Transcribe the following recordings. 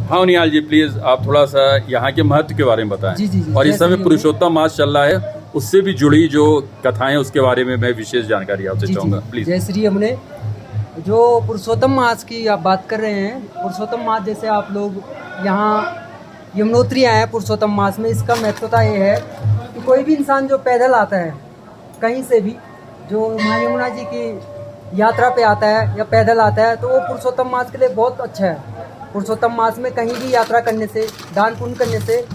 हाँ निहाल जी, प्लीज आप थोड़ा सा यहाँ के महत्व के बारे में बताएं। जी। और इस समय पुरुषोत्तम मास चल रहा है, उससे भी जुड़ी जो कथाएं उसके बारे में मैं विशेष जानकारी आपसे चाहूँगा, प्लीज। जय श्री यमुने। जो पुरुषोत्तम मास की आप बात कर रहे हैं, पुरुषोत्तम मास जैसे आप लोग यहाँ यमुनोत्री आए हैं पुरुषोत्तम मास में, इसका महत्वता ये है कि कोई भी इंसान जो पैदल आता है कहीं से भी, जो माँ यमुना जी की यात्रा पे आता है या पैदल आता है, तो वो पुरुषोत्तम मास के लिए बहुत अच्छा है। पुरुषोत्तम मास में कहीं भी यात्रा करने से, दान पुण्य करने से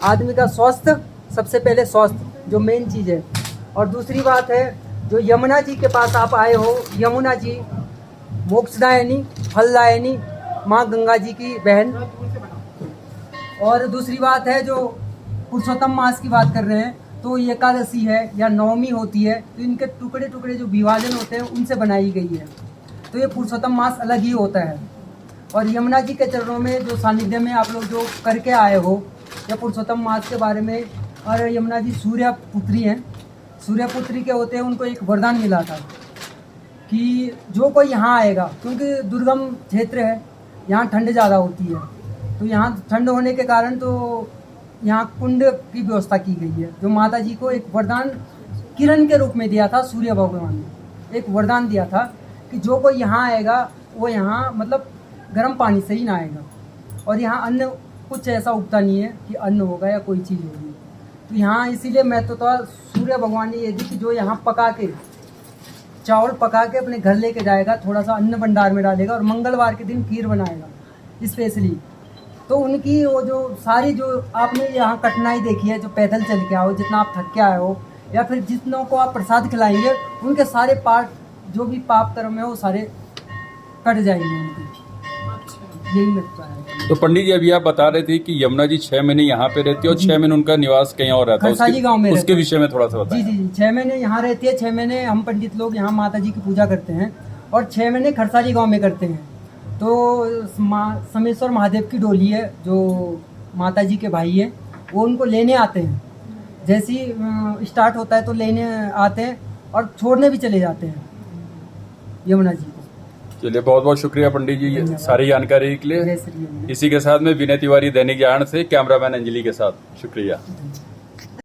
आदमी का स्वास्थ्य, सबसे पहले स्वास्थ्य जो मेन चीज़ है। और दूसरी बात है, जो यमुना जी के पास आप आए हो, यमुना जी मोक्षदायिनी फलदायिनी माँ गंगा जी की बहन। और दूसरी बात है, जो पुरुषोत्तम मास की बात कर रहे हैं, तो ये एकादशी है या नवमी होती है, तो इनके टुकड़े टुकड़े जो विभाजन होते हैं उनसे बनाई गई है। तो ये पुरुषोत्तम मास अलग ही होता है। और यमुना जी के चरणों में जो सानिध्य में आप लोग जो करके आए हो या पुरुषोत्तम मास के बारे में, और यमुना जी सूर्य पुत्री हैं, सूर्य पुत्री के होते हैं, उनको एक वरदान मिला था कि जो कोई यहाँ आएगा, क्योंकि दुर्गम क्षेत्र है, यहाँ ठंड ज़्यादा होती है, तो यहाँ ठंड होने के कारण तो यहाँ कुंड की व्यवस्था की गई है। जो माता जी को एक वरदान किरण के रूप में दिया था, सूर्य भगवान ने एक वरदान दिया था कि जो कोई यहाँ आएगा वो यहाँ मतलब गर्म पानी से ही नहाएगा। और यहाँ अन्न कुछ ऐसा उगता नहीं है कि अन्न होगा या कोई चीज़ होगी। तो यहाँ इसीलिए महत्वता सूर्य भगवान ने ये दी कि जो यहाँ पका के, चावल पका के अपने घर लेके जाएगा, थोड़ा सा अन्न भंडार में डालेगा और मंगलवार के दिन खीर बनाएगा स्पेशली। तो उनकी वो जो सारी जो आपने यहाँ कठिनाई देखी है, जो पैदल चल के आओ, जितना आप थक के आए हो, या फिर जितनों को आप प्रसाद खिलाएंगे, उनके सारे पाप, जो भी पाप कर्म है वो सारे कट जाएंगे उनकी। यही महत्व है। तो पंडित जी, अभी आप बता रहे थे कि यमुना जी 6 महीने यहाँ पे रहती है और 6 महीने उनका निवास कहीं और रहता है, खरसाली गांव में उसके विषय में थोड़ा सा बताएं। जी 6 महीने यहाँ रहती है। 6 महीने हम पंडित लोग यहाँ माता जी की पूजा करते हैं और 6 महीने खरसाली गांव में करते हैं। तो समेश्वर महादेव की डोली है, जो माता जी के भाई हैं, वो उनको लेने आते हैं। जैसे ही स्टार्ट होता है तो लेने आते हैं और छोड़ने भी चले जाते हैं यमुना जी को। चलिए, बहुत बहुत शुक्रिया पंडित जी ये सारी जानकारी के लिए। जय श्री यमुना। इसी के साथ में विनय तिवारी, दैनिक जागरण से, कैमरामैन अंजलि के साथ, शुक्रिया।